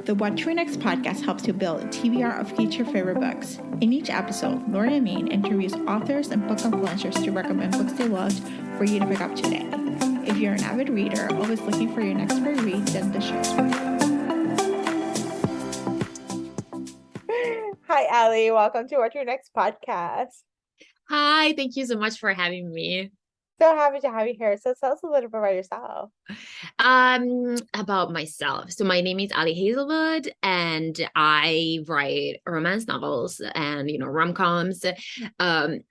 The What to Read Next podcast helps you build a TBR of future favorite books. In each episode, Lauren and Maine interviews authors and book influencers to recommend books they loved for you to pick up today. If you're an avid reader, always looking for your next great read, then the show's for you. Hi, Allie. Welcome to What to Read Next podcast. Hi, thank you so much for having me. So happy to have you here. So tell us a little bit about yourself. About myself. So my name is Ali Hazelwood, and I write romance novels and rom-coms.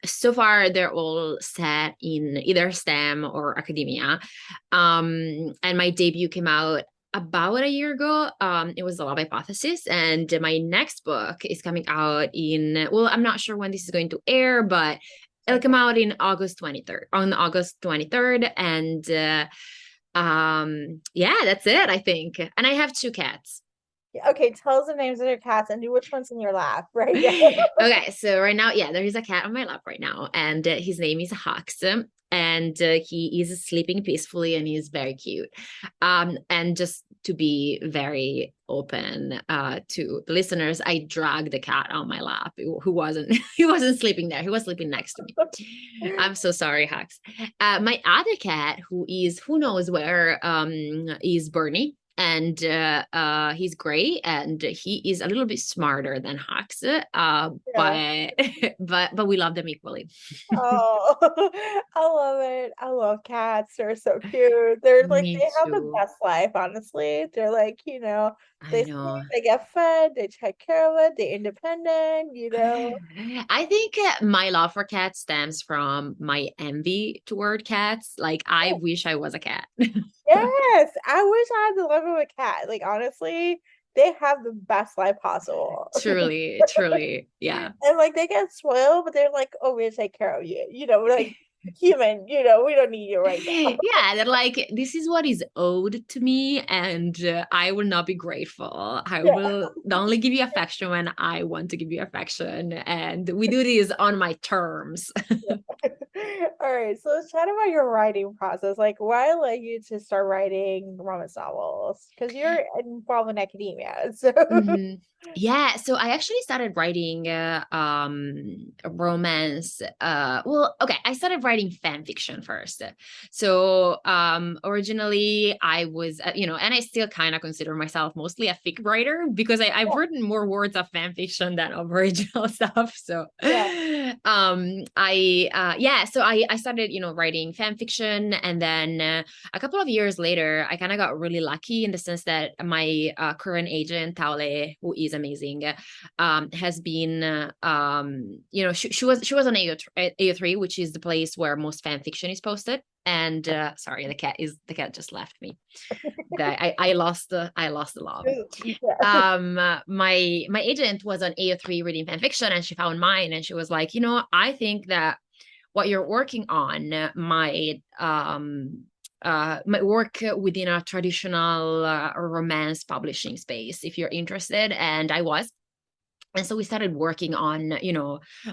So far they're all set in either STEM or academia. And my debut came out about a year ago. It was The Love Hypothesis, and my next book is coming out I'm not sure when this is going to air, but it'll come out on August 23rd. And yeah, that's it, I think. And I have 2 cats. Okay, tell us the names of your cats and which one's in your lap right now. Okay, so right now, there is a cat on my lap right now, and his name is Hux. And he is sleeping peacefully, and he's very cute. And just to be very open to the listeners, I dragged the cat on my lap. He wasn't sleeping there. He was sleeping next to me. I'm so sorry, Hux. My other cat, who knows where, is Bernie. And he's great, and he is a little bit smarter than Hux, but we love them equally. Oh, I love it. I love cats. They're so cute. They're like, Me they have the too. best life, honestly. They're like, I they know. sleep, they get fed, they take care of it, they're independent. I think my love for cats stems from my envy toward cats. Like, I wish I was a cat. Yes, I wish I had the life of a cat. Like, honestly, they have the best life possible. Truly, yeah. And like they get spoiled, but they're like, oh, we'll take care of you. Like human, we don't need you right now. Yeah, they're like, this is what is owed to me, and I will not be grateful. I will only give you affection when I want to give you affection, and we do this on my terms. All right, so let's chat about your writing process. Like, why led you to start writing romance novels? Because you're involved in academia, so. Mhm. Yeah, so I actually started writing romance. Okay, I started writing fan fiction first. So originally I was, and I still kind of consider myself mostly a fic writer, because I've written more words of fan fiction than of original stuff. So I started, writing fan fiction, and then a couple of years later, I kind of got really lucky in the sense that my current agent, Taule, who is amazing, has been, she was on AO3, which is the place where most fan fiction is posted. And sorry, the cat just left me. I lost the love. My agent was on AO3 reading fan fiction, and she found mine, and she was like, I think that what you're working on might work within a traditional romance publishing space if you're interested. And I was. And so we started working on,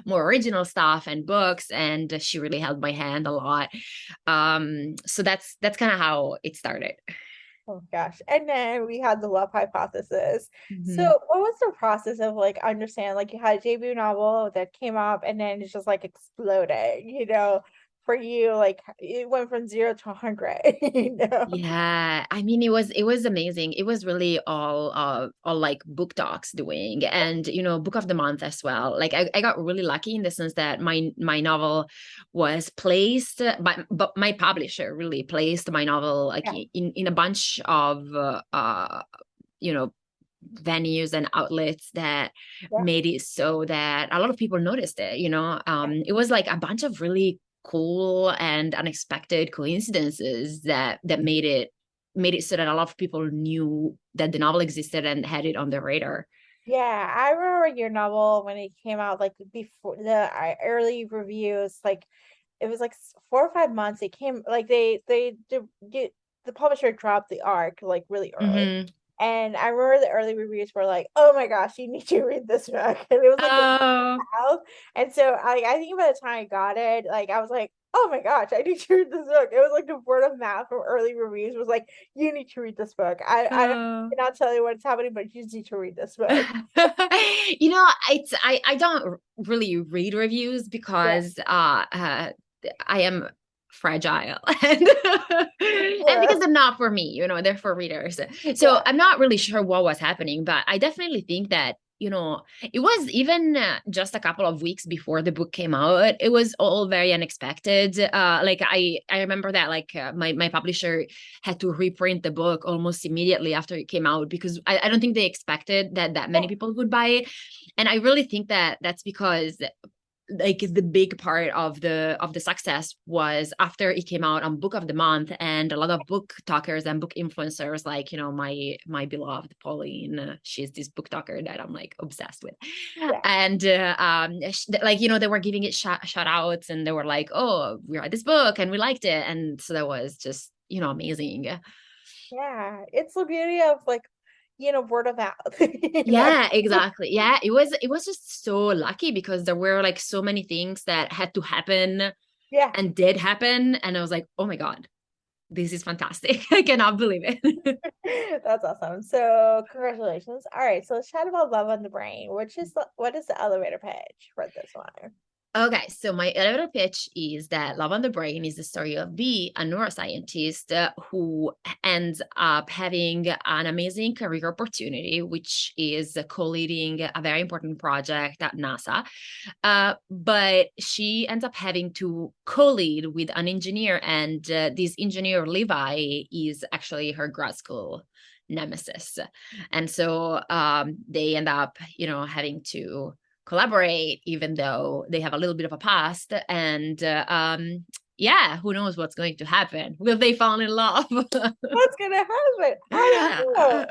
more original stuff and books, and she really held my hand a lot. So that's kind of how it started. Oh gosh. And then we had the Love Hypothesis. Mm-hmm. So what was the process of like understand, like you had a debut novel that came up and then it's just like exploding, for you, like it went from 0 to 100, Yeah, I mean, it was amazing. It was really all like book talks doing, and book of the month as well. Like I got really lucky in the sense that my novel was placed, but my publisher really placed my novel like in a bunch of venues and outlets that made it so that a lot of people noticed it. It was like a bunch of really cool and unexpected coincidences that made it so that a lot of people knew that the novel existed and had it on their radar. Yeah, I remember your novel when it came out, like before the early reviews, like it was like 4 or 5 months. It came like the publisher dropped the arc like really early. Mm-hmm. And I remember the early reviews were like, "Oh my gosh, you need to read this book," and it was like, and so I think by the time I got it, like I was like, oh my gosh, I need to read this book. It was like the word of mouth from early reviews was like, you need to read this book. I Oh. cannot tell you what's happening, but you just need to read this book. I don't really read reviews Yeah, because I am fragile and and yeah, because they're not for me, they're for readers. So yeah. I'm not really sure what was happening, but I definitely think that it was even just a couple of weeks before the book came out. It was all very unexpected. Like I remember that like my publisher had to reprint the book almost immediately after it came out because I don't think they expected that many people would buy it. And I really think that that's because like the big part of the success was after it came out on Book of the Month, and a lot of book talkers and book influencers, like my beloved Pauline, she's this book talker that I'm like obsessed with, Yeah. and like they were giving it shout outs, and they were like, oh, we read this book and we liked it, and so that was just amazing. Yeah, it's the beauty of like, word of mouth. Yeah, exactly. Yeah, it was just so lucky because there were like so many things that had to happen Yeah, and did happen, and I was like, oh my god, this is fantastic. I cannot believe it. that's awesome. So congratulations. All right, so let's chat about Love on the Brain, what is the elevator pitch for this one? Okay, so my elevator pitch is that Love on the Brain is the story of B, a neuroscientist who ends up having an amazing career opportunity, which is co-leading a very important project at NASA. But she ends up having to co-lead with an engineer, and this engineer, Levi, is actually her grad school nemesis. And so they end up, having to collaborate, even though they have a little bit of a past. And yeah, who knows what's going to happen? Will they fall in love? What's gonna happen? I don't know.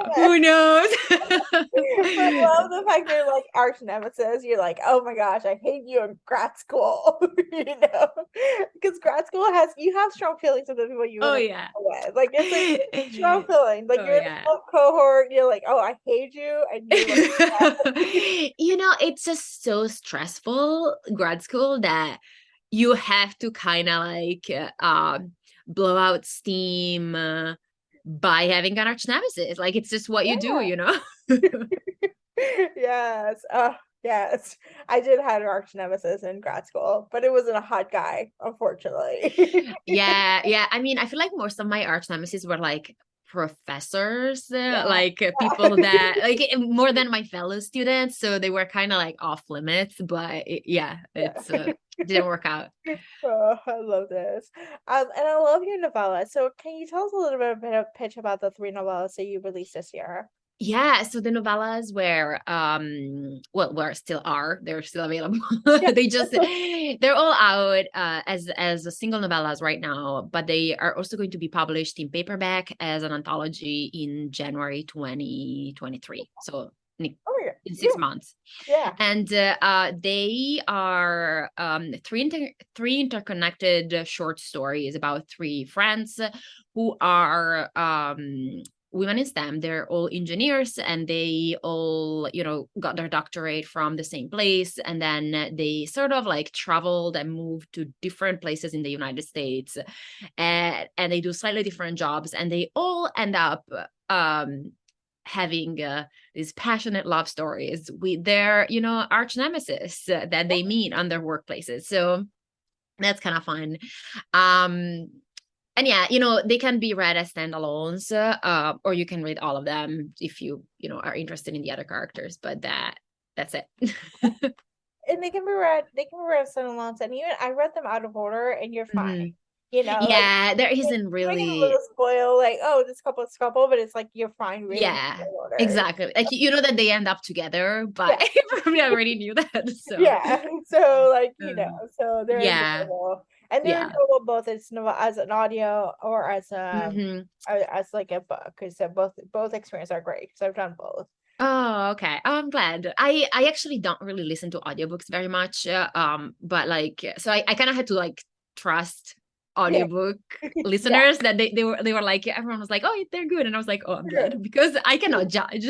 It's Who Novella. knows? I love the fact they're like arch nemesis. You're like, oh my gosh, I hate you in grad school. Because grad school you have strong feelings with the people you Oh want to yeah. go with. Like it's like strong feelings. Like Oh you're in the yeah. top cohort. You're like, oh, I hate you, and you like. It's just so stressful, grad school, that you have to kind of like blow out steam by having an arch nemesis. Like it's just what you do. Yes. Oh, yes. I did have an arch nemesis in grad school, but it wasn't a hot guy, unfortunately. Yeah, yeah. I mean, I feel like most of my arch nemesis were like professors, Yeah. like people that like more than my fellow students, so they were kind of like off limits. But yeah, Yeah. it's didn't work out. Oh, I love this. And I love your novella. So can you tell us a little bit of pitch about the three novellas that you released this year? Yeah, so the novellas were well, were still are, they're still available. Yeah. They're all out as a single novellas right now, but they are also going to be published in paperback as an anthology in January 2023. So Oh yeah. in 6 months. Yeah. And they are three interconnected short stories about three friends who are women in STEM. They're all engineers, and they all, got their doctorate from the same place. And then they sort of like traveled and moved to different places in the United States, and they do slightly different jobs, and they all end up having these passionate love stories with their, arch nemesis that they meet on their workplaces. So that's kind of fun. And yeah, they can be read as standalones, or you can read all of them if are interested in the other characters. But that's it. And they can be read standalones, and even I read them out of order, and you're fine. Mhm. Like Yeah, there you isn't might get a little really. spoil, like, oh, this couple, but it's like you're fine reading Yeah, in order. exactly. Like that they end up together, Yeah. but I probably already knew that. So Yeah. So like, uh, so they're yeah, enjoyable. And they're yeah. enjoyable both as an audio or Hmm. as like a book. Because both experiences are great. Because I've done both. Oh, okay. Oh, I'm glad. I actually don't really listen to audiobooks very much. But like, so I kind of had to like trust Yeah. audiobook Yeah. listeners that they were like, everyone was like, oh, they're good, and I was like, oh, I'm Sure. good because I cannot judge.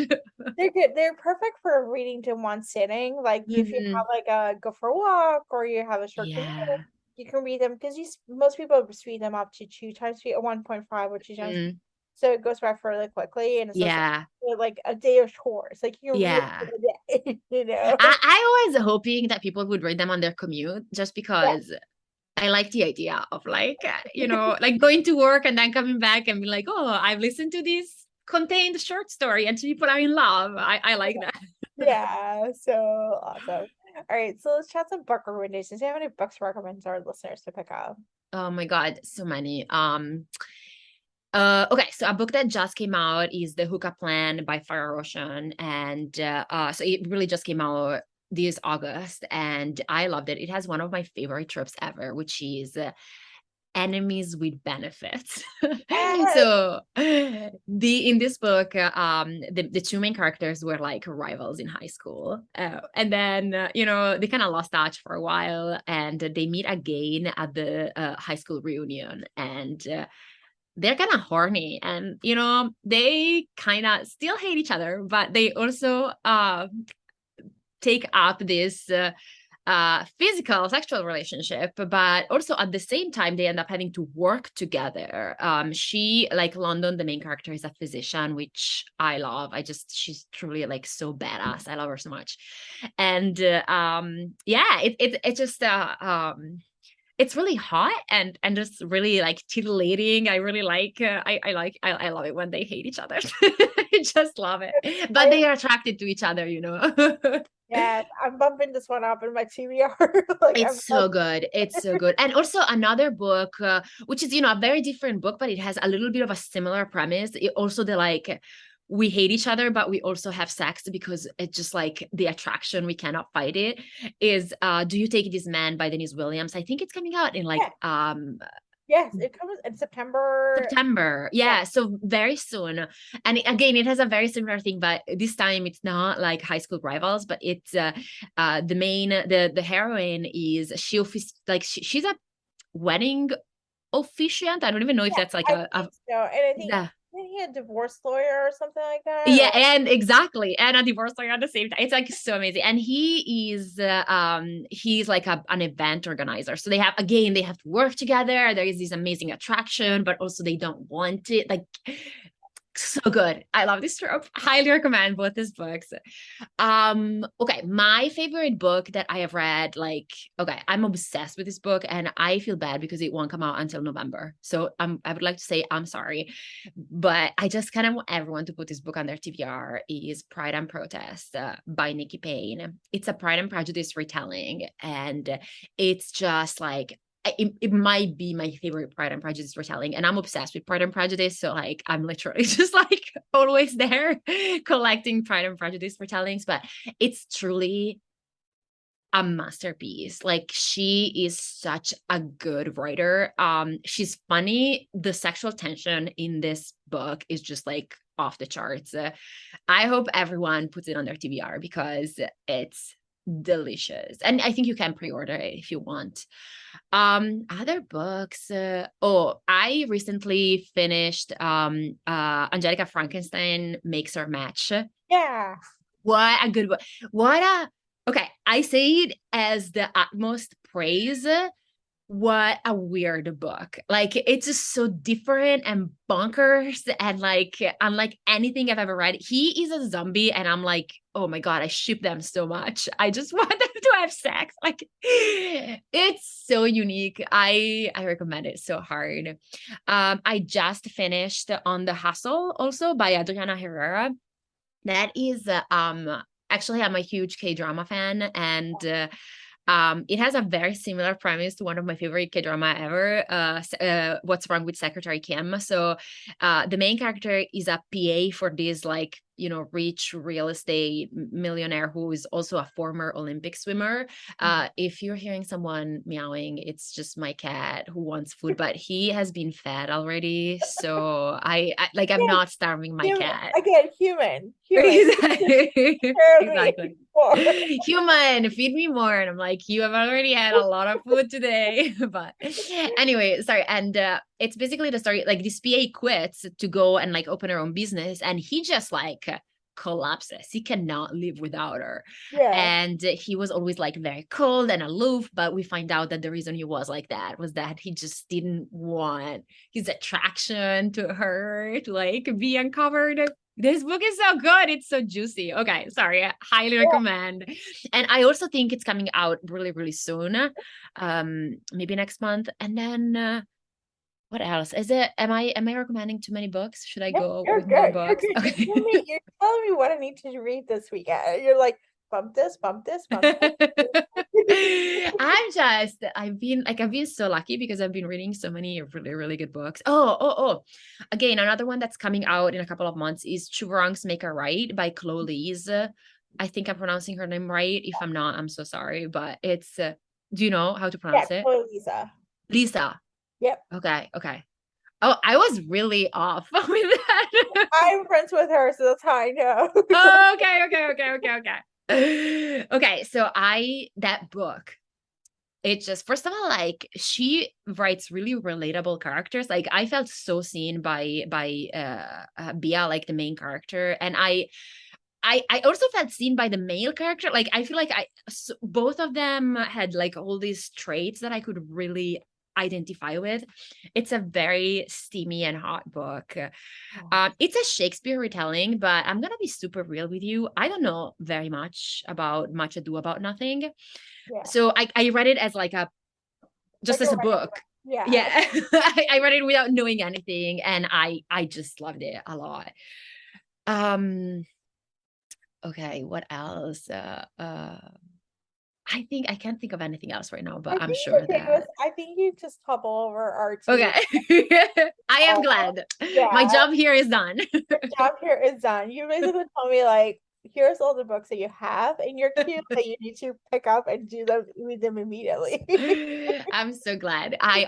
They're good. They're perfect for reading to one sitting. Like if you Hmm. have like a go for a walk or you have a short commute, Yeah. you can read them because most people just read them up to 2 times speed or 1.5 or 2 times. Mm, So it goes by fairly quickly, and it's also yeah. like a day of chores. Like you can read Yeah. it in a day, you know. I always hoping that people would read them on their commute just Yeah. because I like the idea of like, like going to work and then coming back and be like, oh, I've listened to this contained short story and people are in love. I like that. Yeah, so awesome. All right, so let's chat some book recommendations. Do you have any books to recommend to our listeners to pick up? Oh my God, so many. Okay, so a book that just came out is The Hookup Plan by Farah Roshan. And so it really just came out this August and I loved it. It has one of my favorite tropes ever, which is enemies with benefits. Yes. So in this book, the two main characters were like rivals in high school, and then they kind of lost touch for a while, and they meet again at the high school reunion, and they're kind of horny, and they kind of still hate each other, but they also take up this physical sexual relationship, but also at the same time they end up having to work together. She, like London, the main character, is a physician, which I love. She's truly like so badass. I love her so much. And yeah, it just it's really hot and just really like titillating. I really like I love it when they hate each other. I just love it, but they are attracted to each other. Yes, I'm bumping this one up in my TBR. Like It's so good. It's so good. And also another book, which is, a very different book, but it has a little bit of a similar premise. Also, we hate each other, but we also have sex because it's just like the attraction. We cannot fight it. Is Do You Take This Man by Denise Williams? I think it's coming out in like yes, it comes in September. September. Yeah, so very soon. And again, it has a very similar thing, but this time it's not like high school rivals, but it's the heroine is she's a wedding officiant. I don't even know if that's like I think so. And I think yeah. he had a divorce lawyer or something like that. Yeah, and exactly, and a divorce lawyer at the same time. It's like so amazing, and he's like an event organizer. So they have to work together. There is this amazing attraction, but also they don't want it. Like, so good. I love this trope. Highly recommend both these books. Okay, my favorite book that I have read, I'm obsessed with this book and I feel bad because it won't come out until November. So I would like to say I'm sorry, but I just kind of want everyone to put this book on their TBR. Is Pride and Protest by Nikki Payne. It's a Pride and Prejudice retelling, and it's just like it might be my favorite Pride and Prejudice retelling, and I'm obsessed with Pride and Prejudice. So like I'm literally just like always there collecting Pride and Prejudice retellings, but it's truly a masterpiece. Like, she is such a good writer. She's funny. The sexual tension in this book is just like off the charts. I hope everyone puts it on their TBR because it's delicious, and I think you can pre-order it if you want. Other books, I recently finished Angelica Frankenstein Makes Her Match. Yeah, What a good book. Okay, I say it as the utmost praise. What a weird book. Like, it's just so different and bonkers and like unlike anything I've ever read. He is a zombie and I'm like, oh my God, I ship them so much. I just want them to have sex. Like, it's so unique. I recommend it so hard. I just finished On the Hustle also by Adriana Herrera. That is actually, I'm a huge K-drama fan, and it has a very similar premise to one of my favorite K-drama ever, What's Wrong with Secretary Kim. So the main character is a PA for this like, rich real estate millionaire who is also a former Olympic swimmer. If you're hearing someone meowing, it's just my cat who wants food, but he has been fed already. So I'm not starving my cat. Again, human. Exactly. Human, feed me more. And I'm like, you have already had a lot of food today. But anyway, sorry. And it's basically the story, like this PA quits to go and like open her own business, and he just like collapses. He cannot live without her. Yeah. And he was always like very cold and aloof, but we find out that the reason he was like that was that he just didn't want his attraction to her to like be uncovered. This book is so good. It's so juicy. Okay, sorry. I highly recommend. And I also think it's coming out really, really soon. Maybe next month. And then what else? Is it am I recommending too many books? Should I go You're with more good. You're books? good. Okay. You're telling me what I need to read this weekend. You're like, bump this, bump this, bump this. I've been so lucky because I've been reading so many really, really good books. Oh. Again, another one that's coming out in a couple of months is Two Wrongs Make a Right by Chloe Lees. I think I'm pronouncing her name right. If I'm not, I'm so sorry. But it's do you know how to pronounce it? Chloe Lisa. Lisa. Yep. Okay. Oh, I was really off with that. I'm friends with her, so that's how I know. Okay. Okay, so that book, it just, first of all, like she writes really relatable characters. Like I felt so seen by Bia, like the main character, and I also felt seen by the male character. Like I feel like both of them had like all these traits that I could really identify with. It's a very steamy and hot book. It's a Shakespeare retelling, but I'm gonna be super real with you. I don't know very much about Much Ado About Nothing. Yeah. So I read it as like as a book. Yeah. I read it without knowing anything, and I just loved it a lot. Okay, what else? I think I can't think of anything else right now, but I'm sure that I think you just hobble over our tea. Okay. I am glad. Yeah. My job here is done. Your job here is done. You basically told me like, here's all the books that you have in your queue that you need to pick up and read them immediately. I'm so glad. I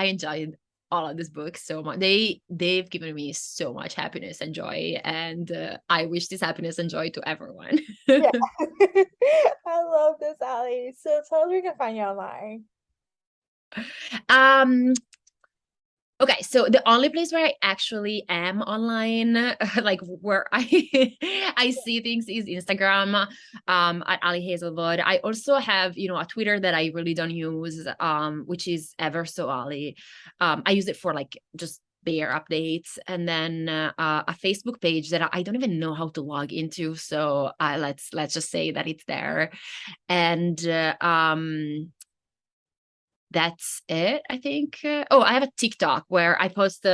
enjoyed all of these books so much. They've given me so much happiness and joy, and I wish this happiness and joy to everyone. Yeah. I love this, Ali. So tell us where we can find you online. Okay, so the only place where I actually am online, like where I see things, is Instagram, at Ali Hazelwood. I also have, a Twitter that I really don't use, which is Ever So Ali. I use it for like just bear updates, and then a Facebook page that I don't even know how to log into. So let's just say that it's there, and that's it, I think. I have a TikTok where I post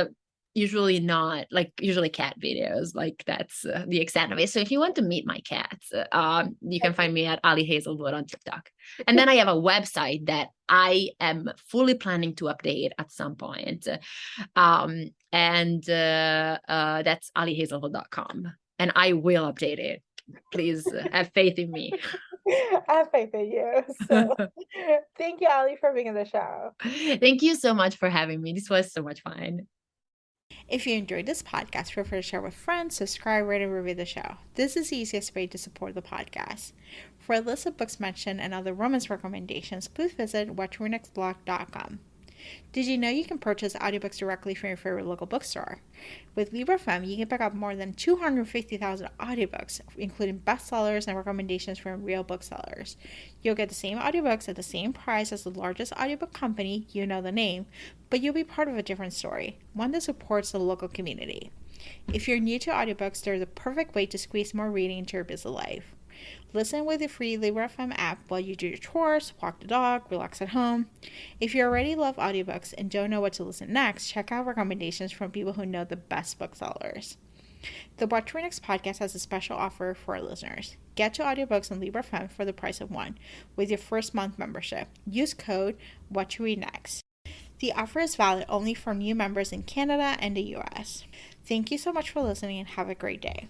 usually cat videos. Like that's the extent of it. So if you want to meet my cats, you can find me at Ali Hazelwood on TikTok. And then I have a website that I am fully planning to update at some point. And that's alihazelwood.com. And I will update it. Please have faith in me. I have faith in you. So thank you, Ali, for being on the show. Thank you so much for having me. This was so much fun. If you enjoyed this podcast, feel free to share with friends, subscribe, rate, and review the show. This is the easiest way to support the podcast. For a list of books mentioned and other romance recommendations, please visit watchrenextblog.com. Did you know you can purchase audiobooks directly from your favorite local bookstore? With LibraFem, you can pick up more than 250,000 audiobooks, including bestsellers and recommendations from real booksellers. You'll get the same audiobooks at the same price as the largest audiobook company, you know the name, but you'll be part of a different story, one that supports the local community. If you're new to audiobooks, they're the perfect way to squeeze more reading into your busy life. Listen with the free LibraFem app while you do your chores, walk the dog, relax at home. If you already love audiobooks and don't know what to listen next, check out recommendations from people who know the best booksellers. The Watch Read Next podcast has a special offer for our listeners. Get two audiobooks on LibraFem for the price of one with your first month membership. Use code WatchReadNext. The offer is valid only for new members in Canada and the US. Thank you so much for listening and have a great day.